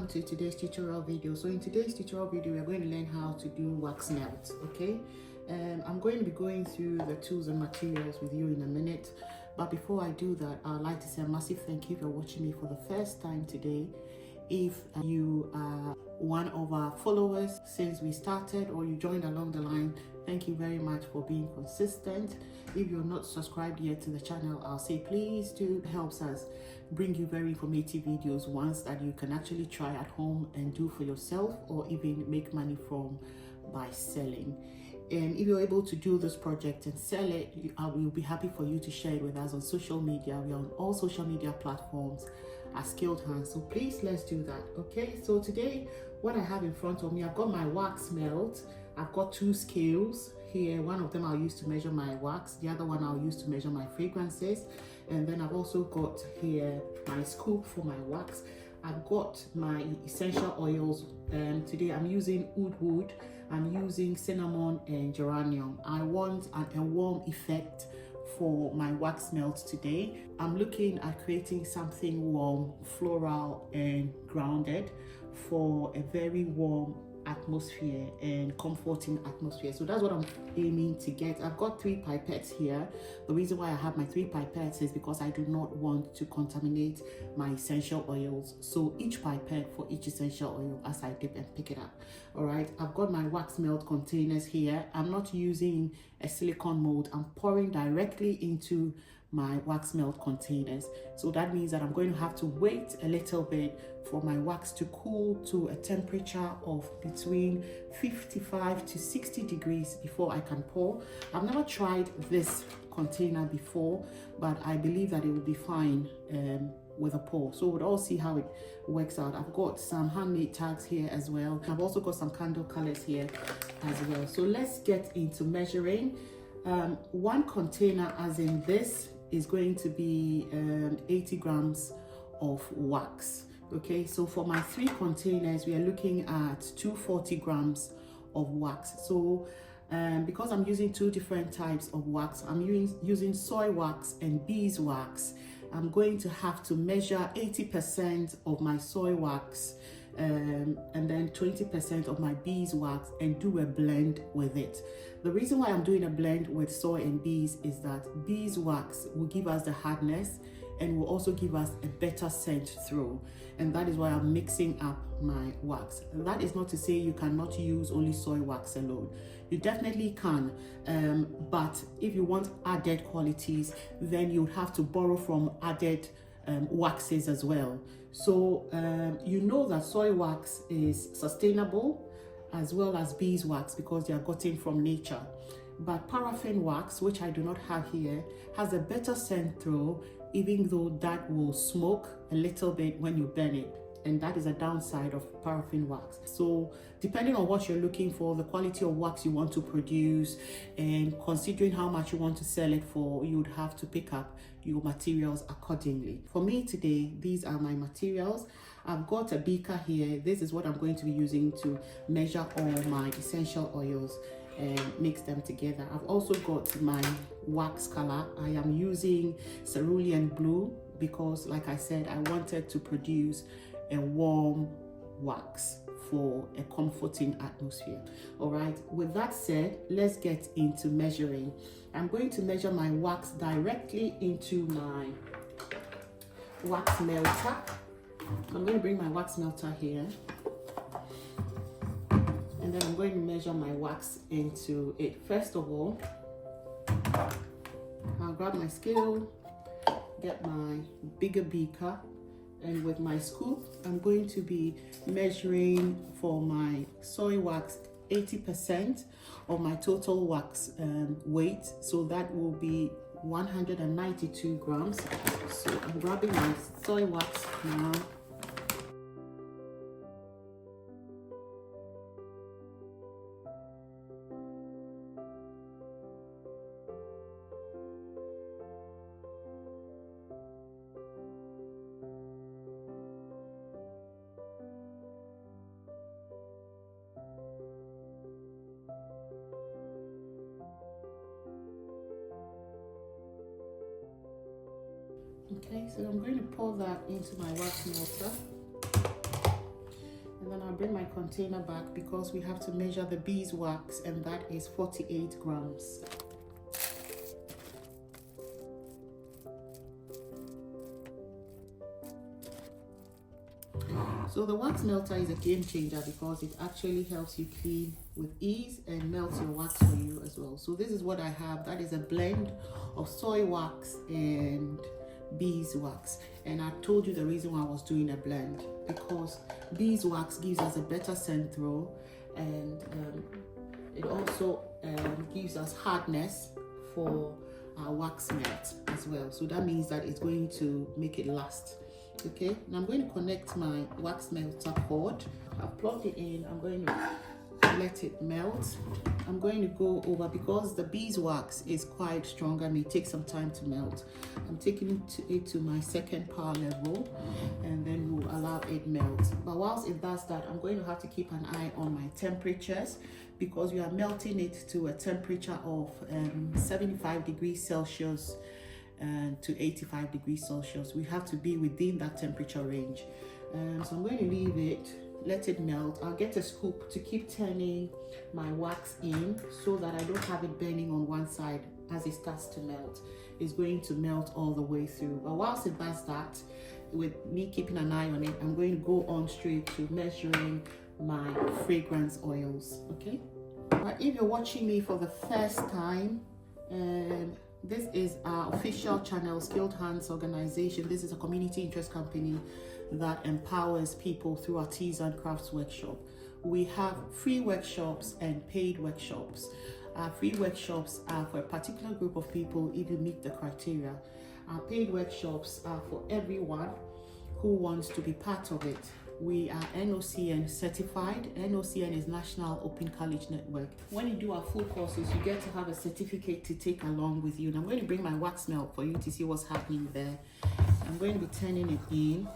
to today's tutorial video. So in today's tutorial video, we're going to learn how to do wax melt, okay? I'm going to be going through the tools and materials with you in a minute. But before I do that, I'd like to say a massive thank you for watching me for the first time today. If you are one of our followers since we started or you joined along the line, thank you very much for being consistent. If you're not subscribed yet to the channel, I'll say please do. It helps us bring you very informative videos, ones that you can actually try at home and do for yourself or even make money from by selling. And if you're able to do this project and sell it, I will be happy for you to share it with us on social media. We're on all social media platforms as Skilled Hands, so please let's do that. Okay, so today what I have in front of me, I've got my wax melt. I've got two scales here. One of them I'll use to measure my wax, the other one I'll use to measure my fragrances, and then I've also got here my scoop for my wax. I've got my essential oils, and today I'm using wood, I'm using cinnamon and geranium. I want a warm effect for my wax melt today. I'm looking at creating something warm, floral and grounded for a very warm atmosphere and comforting atmosphere. So that's what I'm aiming to get. I've got 3 pipettes here. The reason why I have my 3 pipettes is because I do not want to contaminate my essential oils. So each pipette for each essential oil as I dip and pick it up. All right, I've got my wax melt containers here. I'm not using a silicone mold. I'm pouring directly into my wax melt containers. So that means that I'm going to have to wait a little bit for my wax to cool to a temperature of between 55 to 60 degrees before I can pour. I've never tried this container before, but I believe that it will be fine with a pour. So we'll all see how it works out. I've got some handmade tags here as well. I've also got some candle colors here as well. So let's get into measuring. One container, as in this, is going to be 80 grams of wax. Okay, so for my 3 containers, we are looking at 240 grams of wax. So because I'm using 2 different types of wax, I'm using soy wax and beeswax. I'm going to have to measure 80% of my soy wax and then 20% of my beeswax and do a blend with it. The reason why I'm doing a blend with soy and bees is that beeswax will give us the hardness and will also give us a better scent through, and that is why I'm mixing up my wax. And that is not to say you cannot use only soy wax alone. You definitely can, but if you want added qualities, then you would have to borrow from added waxes as well. So you know that soy wax is sustainable as well as beeswax because they are gotten from nature. But paraffin wax, which I do not have here, has a better scent through, even though that will smoke a little bit when you burn it. And that is a downside of paraffin wax. So depending on what you're looking for, the quality of wax you want to produce, and considering how much you want to sell it for, you would have to pick up your materials accordingly. For me today, these are my materials. I've got a beaker here. This is what I'm going to be using to measure all my essential oils and mix them together. I've also got my wax color. I am using cerulean blue because, like I said, I wanted to produce a warm wax for a comforting atmosphere. All right, with that said, let's get into measuring. I'm going to measure my wax directly into my wax melter. I'm going to bring my wax melter here, and then I'm going to measure my wax into it. First of all, I'll grab my scale, get my bigger beaker, and with my scoop, I'm going to be measuring for my soy wax 80% of my total wax weight. So that will be 192 grams. So I'm grabbing my soy wax now. Okay, so I'm going to pour that into my wax melter. and I'll bring my container back because we have to measure the beeswax, and that is 48 grams. So the wax melter is a game changer because it actually helps you clean with ease and melts your wax for you as well. So this is what I have. That is a blend of soy wax and beeswax. And I told you the reason why I was doing a blend, because beeswax gives us a better scent throw, and it also gives us hardness for our wax melt as well. So that means that it's going to make it last. Okay, now I'm going to connect my wax melter cord. I've plugged it in. I'm going to let it melt. I'm going to go over, because the beeswax is quite strong and may take some time to melt. I'm taking it to my second power level, and then we'll allow it melt. But whilst it does that, I'm going to have to keep an eye on my temperatures, because we are melting it to a temperature of 75 degrees Celsius to 85 degrees Celsius. We have to be within that temperature range. So I'm going to leave it, let it melt. I'll get a scoop to keep turning my wax in so that I don't have it burning on one side as it starts to melt. It's going to melt all the way through. But whilst it does that, with me keeping an eye on it, I'm going to go on straight to measuring my fragrance oils. Okay, but if you're watching me for the first time, this is our official channel, Skilled Hands Organization. This is a community interest company that empowers people through artisan crafts workshop. We have free workshops and paid workshops. Our free workshops are for a particular group of people if you meet the criteria. Our paid workshops are for everyone who wants to be part of it. We are NOCN certified. NOCN is National Open College Network. When you do our full courses, you get to have a certificate to take along with you. And I'm going to bring my wax melt for you to see what's happening there. I'm going to be turning it in.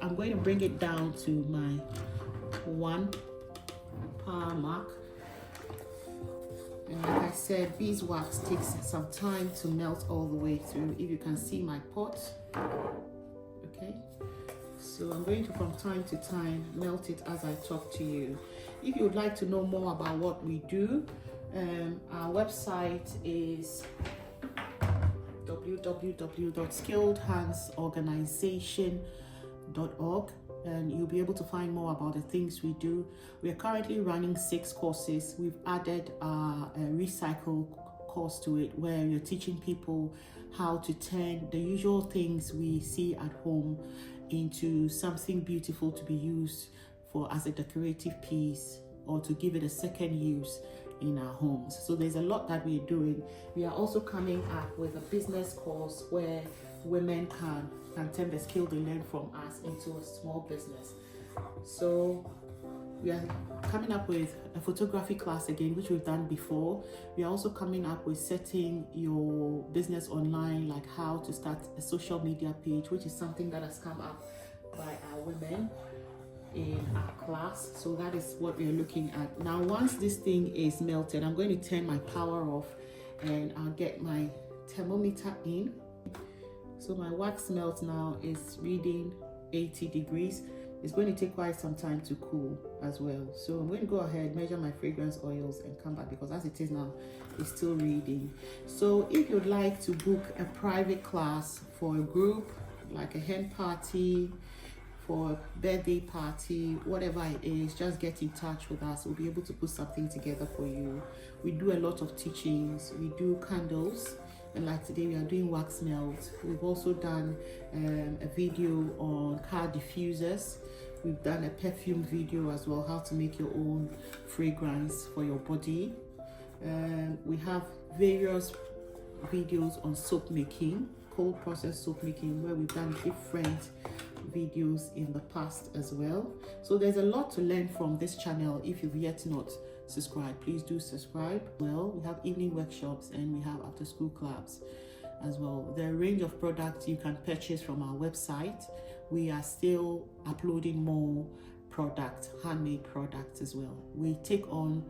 I'm going to bring it down to my 1 power mark. And like I said, beeswax takes some time to melt all the way through. If you can see my pot, okay. So I'm going to, from time to time, melt it as I talk to you. If you would like to know more about what we do, our website is www.skilledhandsorganization.org, and you'll be able to find more about the things we do. We are currently running 6 courses. We've added a recycle course to it, where you're teaching people how to turn the usual things we see at home into something beautiful to be used for as a decorative piece, or to give it a second use in our homes. So there's a lot that we're doing. We are also coming up with a business course where women can turn the skill they learn from us into a small business. So we are coming up with a photography class again, which we've done before. We are also coming up with setting your business online, like how to start a social media page, which is something that has come up by our women in our class. So that is what we are looking at. Now, once this thing is melted, I'm going to turn my power off and I'll get my thermometer in. So my wax melt now is reading 80 degrees. It's going to take quite some time to cool as well. So I'm going to go ahead, measure my fragrance oils and come back, because as it is now, it's still reading. So if you'd like to book a private class for a group, like a hen party, for a birthday party, whatever it is, just get in touch with us. We'll be able to put something together for you. We do a lot of teachings. We do candles. And like today, we are doing wax melt. We've also done a video on car diffusers. We've done a perfume video as well, how to make your own fragrance for your body. We have various videos on soap making, cold process soap making, where we've done different videos in the past as well. So there's a lot to learn from this channel. If you've yet not subscribed, please do subscribe. Well, we have evening workshops and we have after school clubs as well. There are a range of products you can purchase from our website. We are still uploading more products, handmade products as well. We take on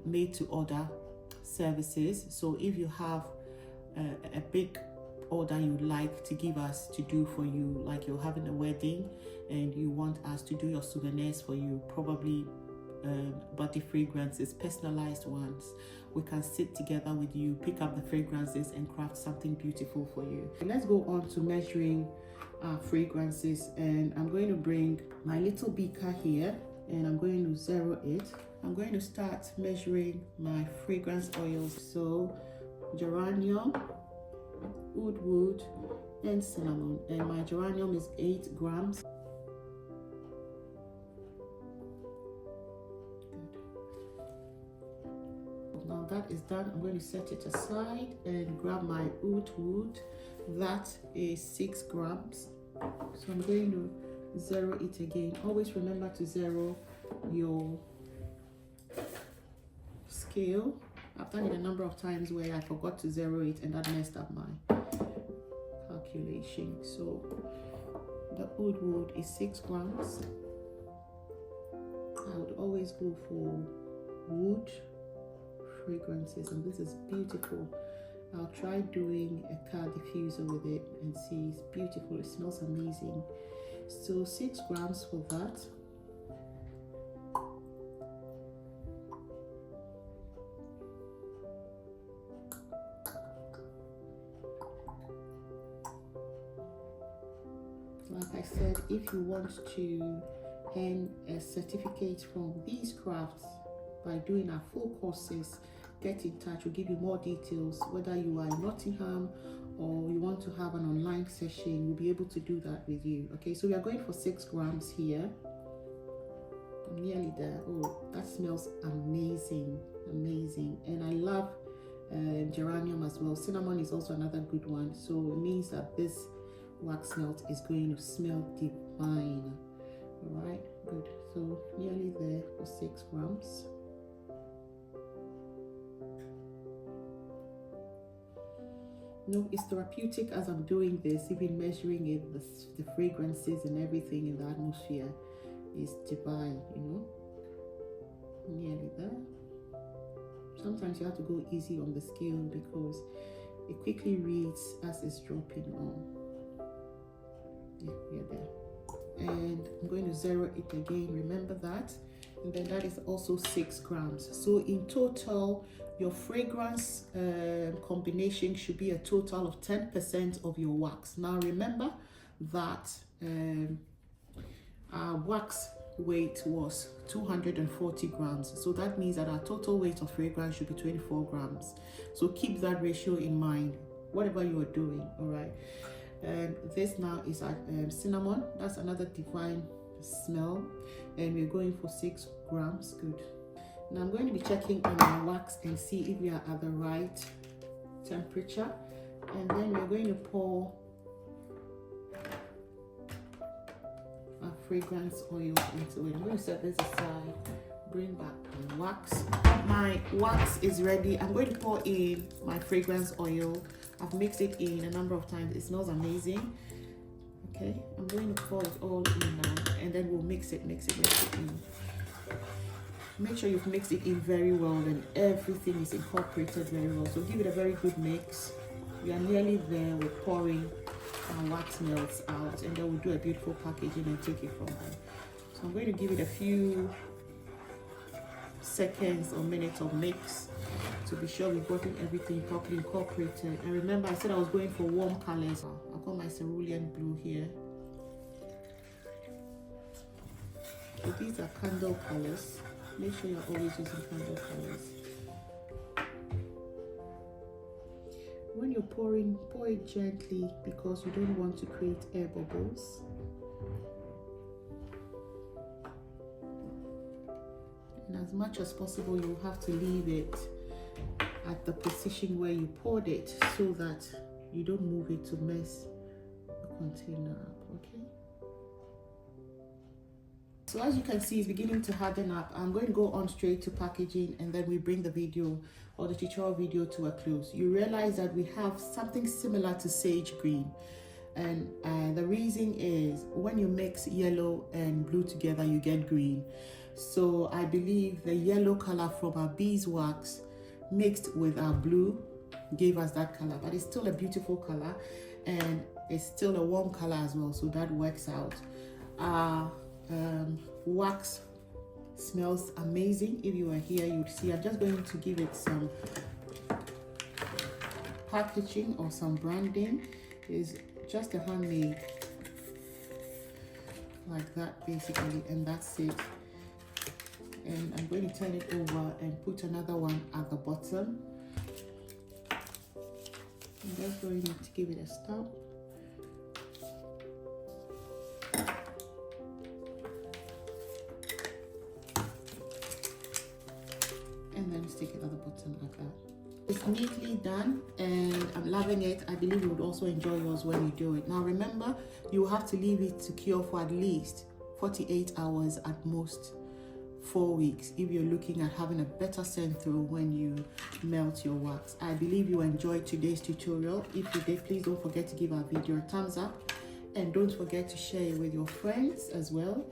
made to order services. So if you have a big order you'd like to give us to do for you, like you're having a wedding and you want us to do your souvenirs for you, probably body fragrances, personalized ones. We can sit together with you, pick up the fragrances and craft something beautiful for you. Let's go on to measuring our fragrances, and I'm going to bring my little beaker here and I'm going to zero it. I'm going to start measuring my fragrance oils. So geranium, wood, and cinnamon, and my geranium is 8 grams. Now that is done, I'm going to set it aside and grab my wood. That is 6 grams. So I'm going to zero it again. Always remember to zero your scale. I've done it a number of times where I forgot to zero it and that messed up my calculation. So the wood is 6 grams. I would always go for wood fragrances, and this is beautiful. I'll try doing a car diffuser with it and see. It's beautiful, it smells amazing. So 6 grams for that. Like I said, if you want to earn a certificate from these crafts by doing our full courses, get in touch. We'll give you more details. Whether you are in Nottingham or you want to have an online session, we'll be able to do that with you. Okay, so we are going for 6 grams here. I'm nearly there. Oh, that smells amazing. And I love geranium as well. Cinnamon is also another good one. So it means that this wax melt is going to smell divine. All right, good. So nearly there for 6 grams. No, it's therapeutic as I'm doing this, even measuring it, the fragrances and everything in the atmosphere is divine, you know. Nearly there. Sometimes you have to go easy on the scale because it quickly reads as it's dropping on. Yeah, we're there. And I'm going to zero it again, remember that. And then that is also 6 grams. So in total, your fragrance combination should be a total of 10% of your wax. Now remember that our wax weight was 240 grams. So that means that our total weight of fragrance should be 24 grams. So keep that ratio in mind, whatever you are doing, all right? And this now is cinnamon. That's another divine smell. And we're going for 6 grams, good. Now I'm going to be checking on my wax and see if we are at the right temperature. And then we're going to pour our fragrance oil into it. I'm going to set this aside, bring back my wax. My wax is ready. I'm going to pour in my fragrance oil. I've mixed it in a number of times. It smells amazing. Okay, I'm going to pour it all in now, and then we'll mix it in. Make sure you've mixed it in very well and everything is incorporated very well. So give it a very good mix. We are nearly there. We're pouring our wax melts out, and then we'll do a beautiful packaging and take it from there. So I'm going to give it a few seconds or minutes of mix to be sure we've gotten everything properly incorporated. And remember, I said I was going for warm colors. I've got my cerulean blue here. So these are candle colors. Make sure you're always using candle colors. When you're pouring, pour it gently because you don't want to create air bubbles. And as much as possible, you have to leave it at the position where you poured it so that you don't move it to mess the container up, okay? So as you can see, it's beginning to harden up. I'm going to go on straight to packaging, and then we bring the video or the tutorial video to a close. You realize that we have something similar to sage green. And the reason is when you mix yellow and blue together, you get green. So I believe the yellow color from our beeswax mixed with our blue gave us that color, but it's still a beautiful color and it's still a warm color as well, so that works out. Wax smells amazing. If you are here, you'd see I'm just going to give it some packaging or some branding. Is just a handmade like that basically, and that's it. And I'm going to turn it over and put another one at the bottom. I'm just going to give it a stamp. And then stick it at the bottom like that. It's neatly done and I'm loving it. I believe you would also enjoy yours when you do it. Now remember, you have to leave it to cure for at least 48 hours, at most 4 weeks, if you're looking at having a better scent through when you melt your wax. I believe you enjoyed today's tutorial. If you did, please don't forget to give our video a thumbs up and don't forget to share it with your friends as well.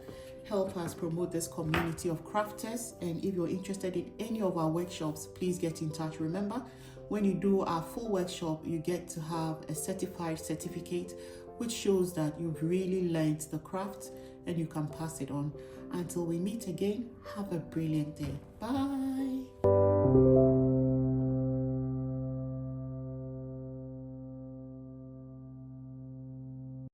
Help us promote this community of crafters, and if you're interested in any of our workshops, please get in touch. Remember, when you do our full workshop, you get to have a certified certificate which shows that you've really learned the craft and you can pass it on. Until we meet again, have a brilliant day. Bye.